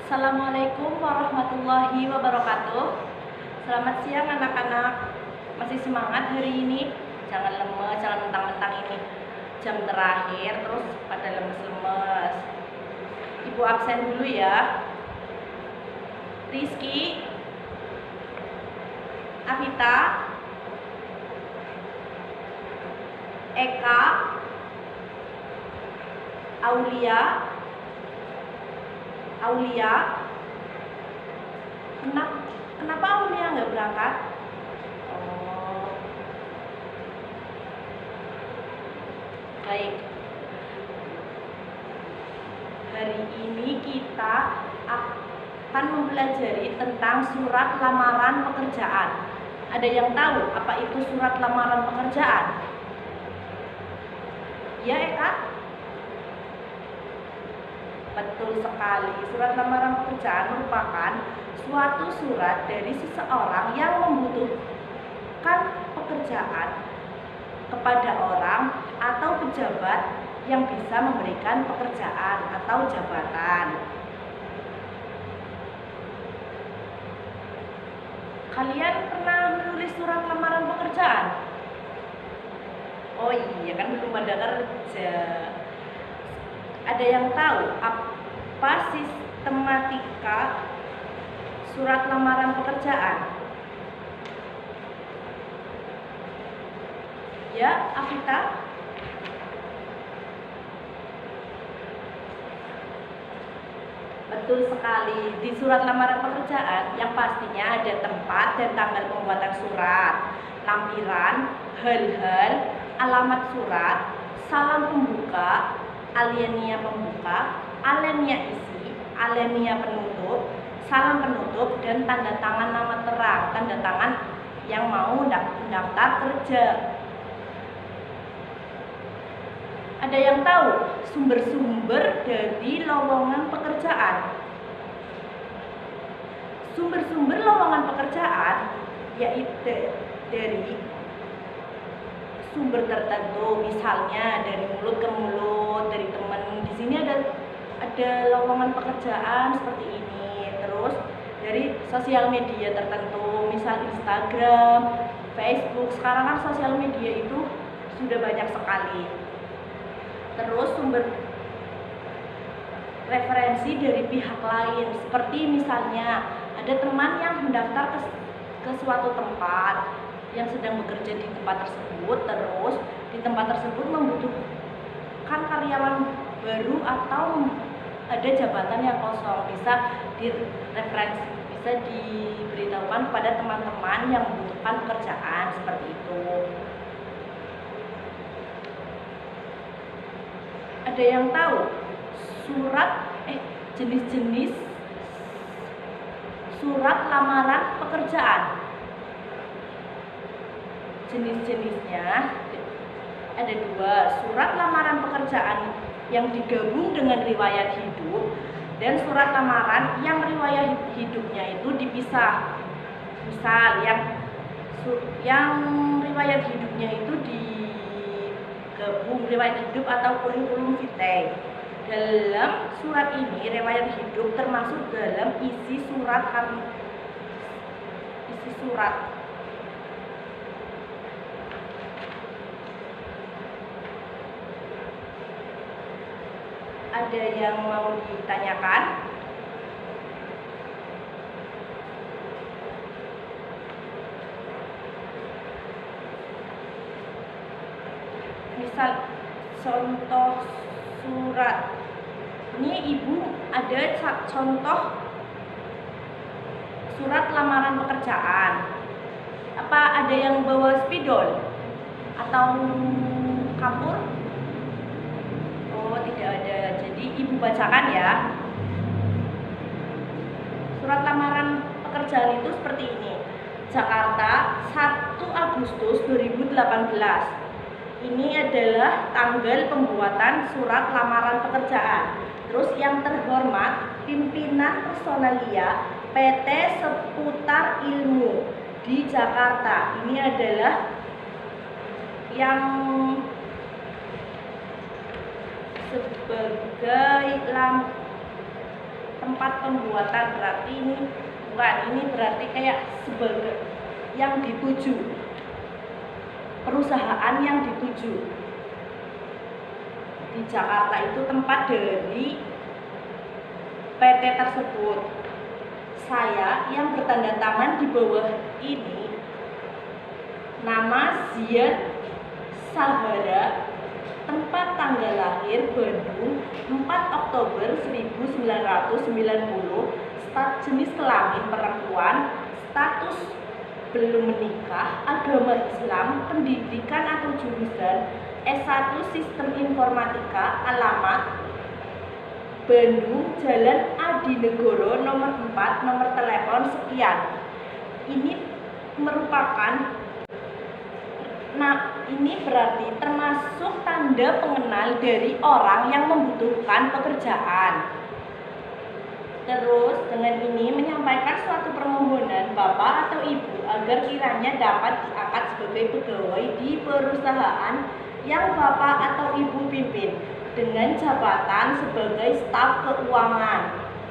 Assalamualaikum warahmatullahi wabarakatuh. Selamat siang anak-anak. Masih semangat hari ini? Jangan lemes, jangan mentang-mentang ini jam terakhir terus pada lemes-lemes. Ibu absen dulu ya. Rizky, Avita, Eka, Aulia, kenapa Aulia nggak berangkat? Oh, baik. Hari ini kita akan mempelajari tentang surat lamaran pekerjaan. Ada yang tahu apa itu surat lamaran pekerjaan? Ya, Eka? Betul sekali, surat lamaran pekerjaan merupakan suatu surat dari seseorang yang membutuhkan pekerjaan kepada orang atau pejabat yang bisa memberikan pekerjaan atau jabatan. Kalian pernah menulis surat lamaran pekerjaan? Oh iya, kan belum ada kerja. Ada yang tahu apa sistematika surat lamaran pekerjaan? Ya, Avita? Betul sekali. Di surat lamaran pekerjaan yang pastinya ada tempat dan tanggal pembuatan surat, lampiran, hal-hal, alamat surat, salam pembuka, alinea pembuka, alinea isi, alinea penutup, salam penutup, dan tanda tangan nama terang, tanda tangan yang mau mendaftar kerja. Ada yang tahu sumber-sumber dari lowongan pekerjaan? Sumber-sumber lowongan pekerjaan yaitu dari sumber tertentu, misalnya dari mulut ke mulut, dari teman. Di sini ada lowongan pekerjaan seperti ini. Terus dari sosial media tertentu, misal Instagram, Facebook. Sekarang kan sosial media itu sudah banyak sekali. Terus sumber referensi dari pihak lain, seperti misalnya ada teman yang mendaftar ke suatu tempat yang sedang bekerja di tempat tersebut, terus di tempat tersebut membutuhkan karyawan baru atau ada jabatan yang kosong, bisa diberitahukan kepada teman-teman yang membutuhkan pekerjaan seperti itu. Ada yang tahu jenis-jenis surat lamaran pekerjaan? Jenis-jenisnya ada dua, surat lamaran pekerjaan yang digabung dengan riwayat hidup dan surat lamaran yang riwayat hidupnya itu dipisah. Misal yang riwayat hidupnya itu digabung, riwayat hidup atau kurikulum vitae. Dalam surat ini riwayat hidup termasuk dalam isi surat. Ada yang mau ditanyakan? Misal contoh surat. Ini Ibu ada contoh surat lamaran pekerjaan. Apa ada yang bawa spidol atau kapur? Oh, tidak ada. Jadi Ibu bacakan ya. Surat lamaran pekerjaan itu seperti ini. Jakarta, 1 Agustus 2018. Ini adalah tanggal pembuatan surat lamaran pekerjaan. Terus yang terhormat pimpinan personalia PT Seputar Ilmu di Jakarta. Ini adalah yang sebagai tempat tempat pembuatan, berarti ini bukan, ini berarti kayak sebagai yang dituju, perusahaan yang dituju. Di Jakarta itu tempat dari PT tersebut. Saya yang bertanda tangan di bawah ini nama Zian Sahara, tempat tanggal lahir Bandung 4 Oktober 1990, jenis kelamin perempuan, status belum menikah, agama Islam, pendidikan atau jurusan S1 Sistem Informatika, alamat Bandung, Jalan Adinegoro nomor 4, nomor telepon sekian. Ini merupakan, ini berarti termasuk tanda pengenal dari orang yang membutuhkan pekerjaan. Terus dengan ini menyampaikan suatu permohonan Bapak atau Ibu agar kiranya dapat diangkat sebagai pegawai di perusahaan yang Bapak atau Ibu pimpin dengan jabatan sebagai staf keuangan.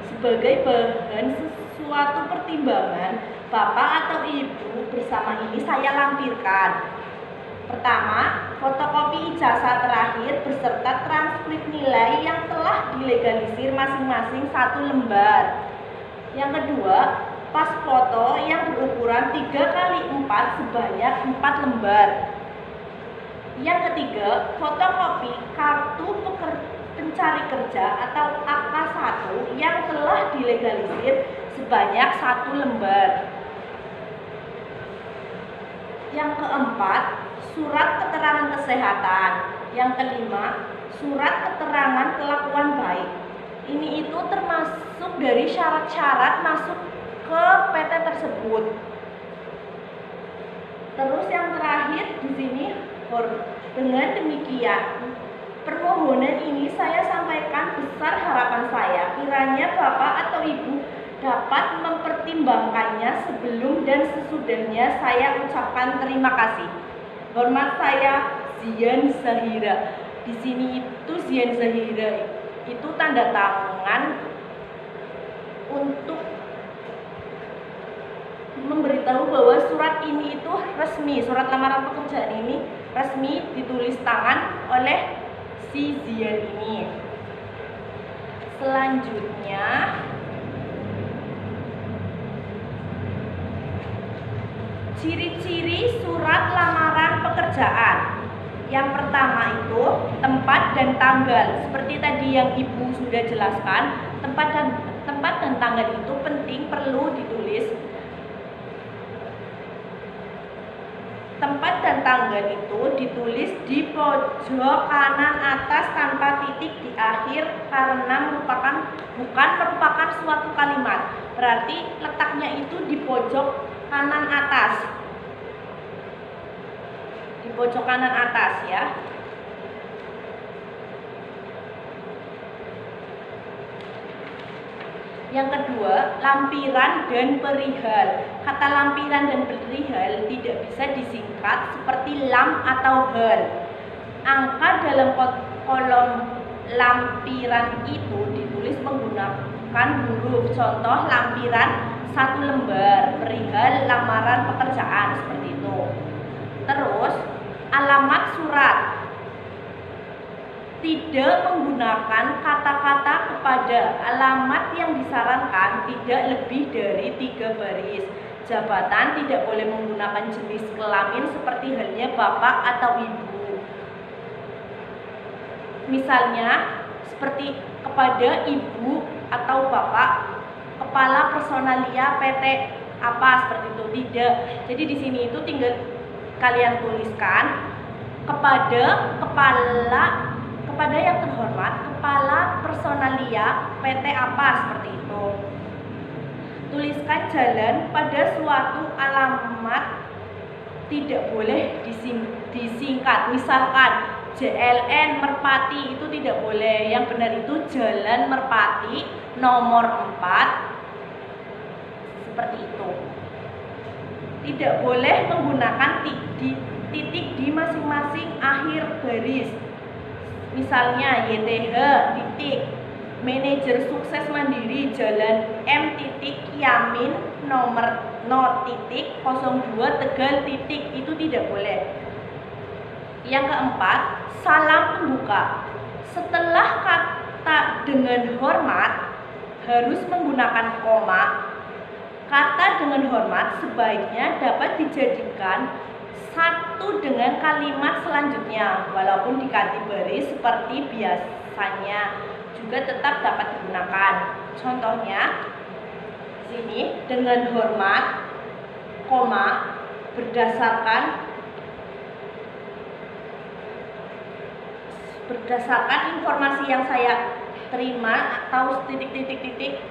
Sebagai bahan suatu pertimbangan Bapak atau Ibu bersama ini saya lampirkan. Pertama, fotokopi ijazah terakhir beserta transkrip nilai yang telah dilegalisir masing-masing 1 lembar. Yang kedua, pas foto yang berukuran 3x4 sebanyak 4 lembar. Yang ketiga, fotokopi kartu pencari kerja atau AK1 yang telah dilegalisir sebanyak 1 lembar. Yang keempat, surat keterangan kesehatan. Yang kelima, surat keterangan kelakuan baik. Ini itu termasuk dari syarat-syarat masuk ke PT tersebut. Terus yang terakhir di sini, dengan demikian permohonan ini saya sampaikan besar harapan saya kiranya Bapak atau Ibu dapat mempertimbangkannya sebelum dan sesudahnya. Saya ucapkan terima kasih. Hormat saya, Zian Zahira. Di sini itu Zian Zahira itu tanda tangan untuk memberitahu bahwa surat ini itu resmi, surat lamaran pekerjaan ini resmi ditulis tangan oleh si Zian ini. Selanjutnya ciri-ciri surat lamaran pekerjaan. Yang pertama itu tempat dan tanggal. Seperti tadi yang Ibu sudah jelaskan, tempat dan tanggal itu penting, perlu ditulis. Tempat dan tanggal itu ditulis di pojok kanan atas tanpa titik di akhir karena bukan merupakan suatu kalimat. Berarti letaknya itu di pojok kanan atas. Di pojok kanan atas ya. Yang kedua, lampiran dan perihal. Kata lampiran dan perihal tidak bisa disingkat seperti lam atau hal. Angka dalam kolom lampiran itu ditulis menggunakan huruf. Contoh lampiran 1 lembar, perihal lamaran pekerjaan, seperti itu. Terus, alamat surat. Tidak menggunakan kata-kata kepada. Alamat yang disarankan tidak lebih dari 3 baris. Jabatan tidak boleh menggunakan jenis kelamin seperti halnya Bapak atau Ibu. Misalnya seperti kepada Ibu atau Bapak, kepala personalia PT apa, seperti itu. Tidak. Jadi di sini itu tinggal kalian tuliskan kepada yang terhormat, kepala personalia PT apa, seperti itu. Tuliskan jalan pada suatu alamat tidak boleh disingkat. Misalkan JLN Merpati, itu tidak boleh. Yang benar itu Jalan Merpati nomor 4, seperti itu. Tidak boleh menggunakan titik di masing-masing akhir baris. Misalnya YTH titik, manajer sukses mandiri Jalan M. Yamin nomor 0.02 Tegal titik, itu tidak boleh. Yang keempat, salam pembuka. Setelah kata dengan hormat harus menggunakan koma. Kata dengan hormat sebaiknya dapat dijadikan satu dengan kalimat selanjutnya, walaupun diganti baris seperti biasanya juga tetap dapat digunakan. Contohnya sini, dengan hormat, koma, berdasarkan informasi yang saya terima atau titik-titik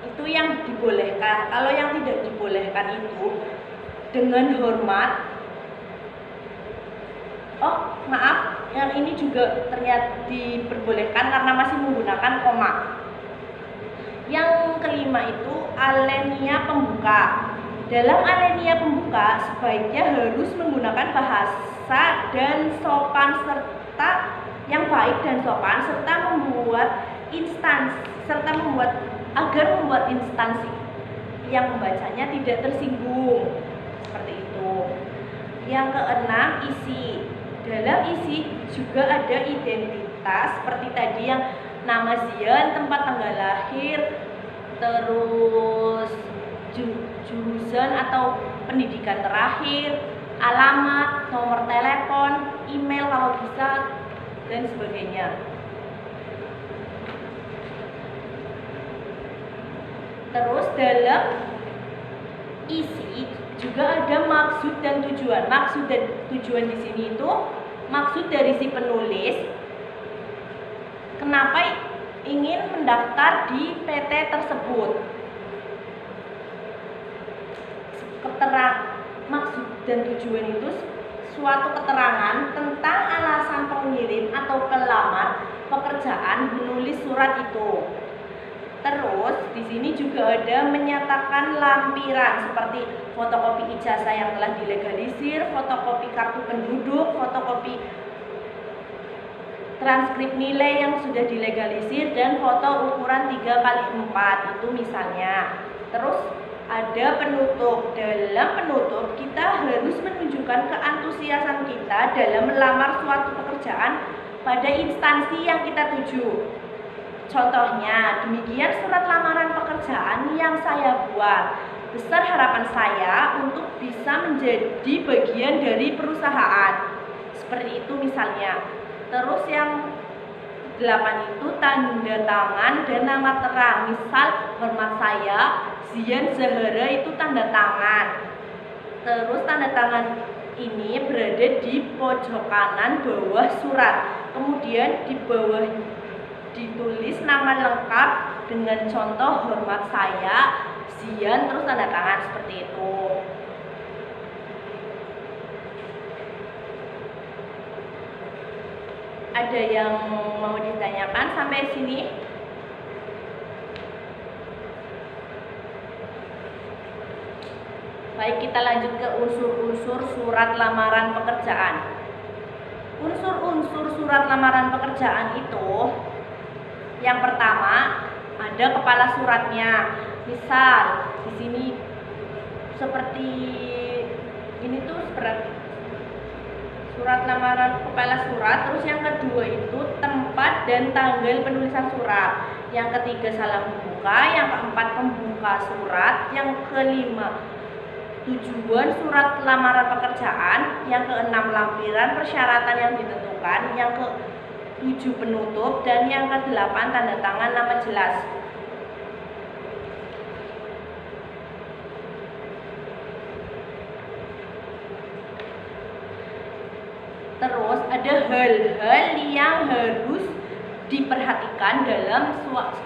itu yang dibolehkan. Kalau yang tidak dibolehkan itu dengan hormat. Oh, maaf, yang ini juga ternyata diperbolehkan karena masih menggunakan koma. Yang kelima itu alenia pembuka. Dalam alenia pembuka sebaiknya harus menggunakan bahasa dan sopan serta yang baik dan sopan serta membuat instansi yang membacanya tidak tersinggung. Seperti itu. Yang keenam, isi. Dalam isi juga ada identitas seperti tadi yang nama Zian, tempat tanggal lahir, terus jurusan atau pendidikan terakhir, alamat, nomor telepon, email kalau bisa, dan sebagainya. Terus dalam isi juga ada maksud dan tujuan. Maksud dan tujuan di sini itu maksud dari si penulis kenapa ingin mendaftar di PT tersebut. Maksud dan tujuan itu suatu keterangan tentang alasan pengirim atau pelamar pekerjaan menulis surat itu. Terus di sini juga ada menyatakan lampiran seperti fotokopi ijazah yang telah dilegalisir, fotokopi kartu penduduk, fotokopi transkrip nilai yang sudah dilegalisir, dan foto ukuran 3x4 itu misalnya. Terus ada penutup. Dalam penutup kita harus menunjukkan keantusiasan kita dalam melamar suatu pekerjaan pada instansi yang kita tuju. Contohnya, demikian surat lamaran pekerjaan yang saya buat. Besar harapan saya untuk bisa menjadi bagian dari perusahaan. Seperti itu misalnya. Terus yang 8 itu tanda tangan dan nama terang. Misal hormat saya Zian Zahara, itu tanda tangan. Terus tanda tangan ini berada di pojok kanan bawah surat. Kemudian di bawah ditulis nama lengkap dengan contoh hormat saya Zian, terus tanda tangan seperti itu. Ada yang mau ditanyakan sampai sini? Baik, kita lanjut ke unsur-unsur surat lamaran pekerjaan. Unsur-unsur surat lamaran pekerjaan itu, yang pertama ada kepala suratnya. Misal di sini seperti ini tuh seperti surat lamaran kepala surat. Terus yang kedua itu tempat dan tanggal penulisan surat. Yang ketiga salam pembuka. Yang keempat pembuka surat. Yang kelima tujuan surat lamaran pekerjaan. Yang keenam lampiran persyaratan yang ditentukan. Yang ke-7 penutup. Dan yang ke-8 tanda tangan nama jelas. Terus ada hal-hal yang harus diperhatikan dalam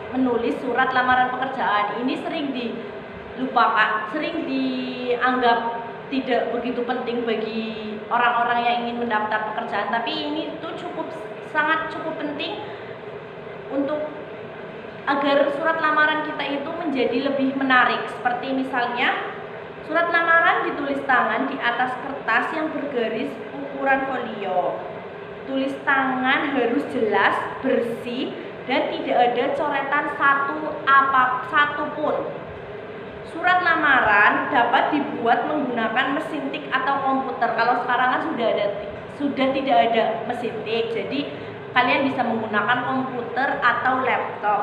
menulis surat lamaran pekerjaan. Ini sering dilupakan, sering dianggap tidak begitu penting bagi orang-orang yang ingin mendaftar pekerjaan. Tapi ini tuh sangat cukup penting untuk agar surat lamaran kita itu menjadi lebih menarik. Seperti misalnya surat lamaran ditulis tangan di atas kertas yang bergaris ukuran folio. Tulis tangan harus jelas, bersih, dan tidak ada coretan satu pun. Surat lamaran dapat dibuat menggunakan mesin tik atau komputer. Kalau sekarang kan sudah tidak ada mesin tik, jadi kalian bisa menggunakan komputer atau laptop,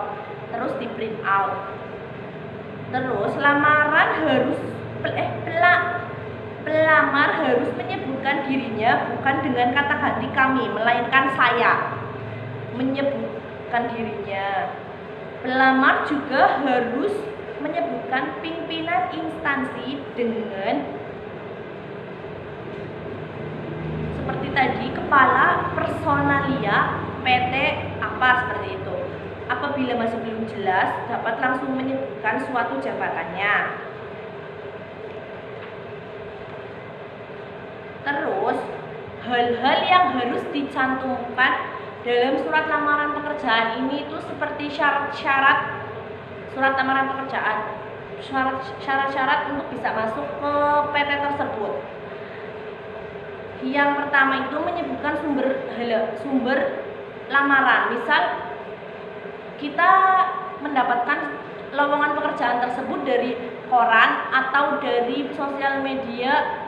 terus di print out. Terus pelamar harus menyebutkan dirinya bukan dengan kata ganti kami, melainkan saya. Menyebutkan dirinya. Pelamar juga harus menyebutkan pimpinan instansi dengan seperti tadi, kepala personalia PT apa, seperti itu. Apabila masih belum jelas, dapat langsung menyebutkan suatu jabatannya. Terus, hal-hal yang harus dicantumkan dalam surat lamaran pekerjaan ini itu seperti syarat-syarat surat lamaran pekerjaan, syarat-syarat untuk bisa masuk ke PT tersebut. Yang pertama itu menyebutkan sumber lamaran. Misal kita mendapatkan lowongan pekerjaan tersebut dari koran atau dari sosial media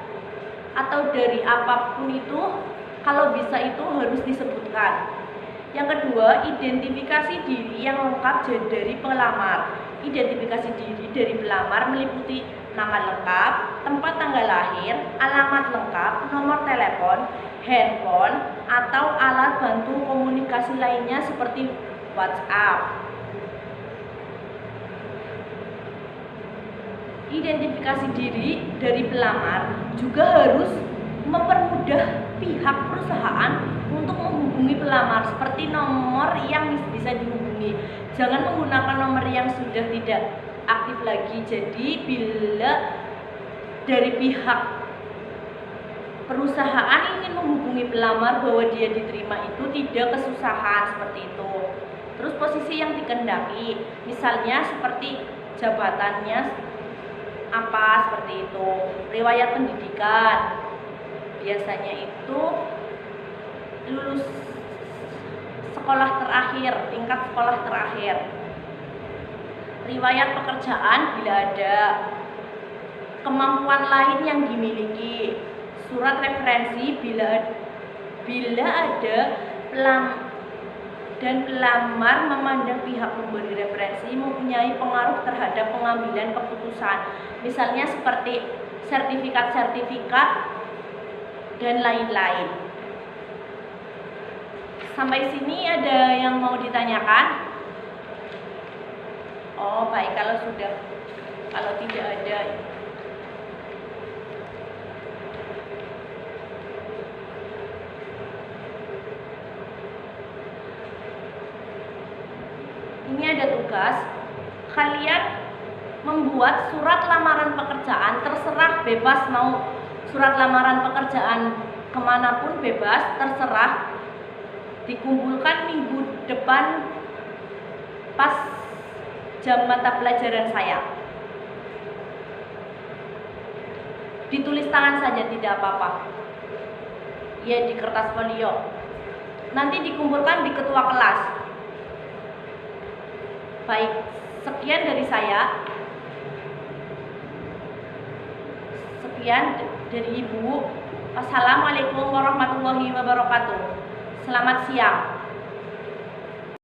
atau dari apapun itu, kalau bisa itu harus disebutkan. Yang kedua, identifikasi diri yang lengkap dari pelamar. Identifikasi diri dari pelamar meliputi nama lengkap, tempat tanggal lahir, alamat lengkap, nomor telepon, handphone, atau alat bantu komunikasi lainnya seperti WhatsApp. Identifikasi diri dari pelamar juga harus mempermudah pihak perusahaan untuk menghubungi pelamar, seperti nomor yang bisa dihubungi. Jangan menggunakan nomor yang sudah tidak aktif lagi. Jadi bila dari pihak perusahaan ingin menghubungi pelamar bahwa dia diterima, itu tidak kesusahan seperti itu. Terus posisi yang dikehendaki, misalnya seperti jabatannya apa, seperti itu. Riwayat pendidikan, biasanya itu lulus sekolah terakhir, tingkat sekolah terakhir. Riwayat pekerjaan bila ada, kemampuan lain yang dimiliki, surat referensi bila ada dan pelamar memandang pihak memberi referensi mempunyai pengaruh terhadap pengambilan keputusan, misalnya seperti sertifikat dan lain-lain. Sampai sini ada yang mau ditanyakan? Oh baik, kalau tidak ada, ini ada tugas. Kalian membuat surat lamaran pekerjaan, terserah, bebas, mau surat lamaran pekerjaan kemanapun bebas, terserah. Dikumpulkan minggu depan pas jam mata pelajaran saya. Ditulis tangan saja, tidak apa-apa. Ya, di kertas folio. Nanti dikumpulkan di ketua kelas. Baik, sekian dari saya. Sekian dari Ibu. Wassalamualaikum warahmatullahi wabarakatuh. Selamat siang.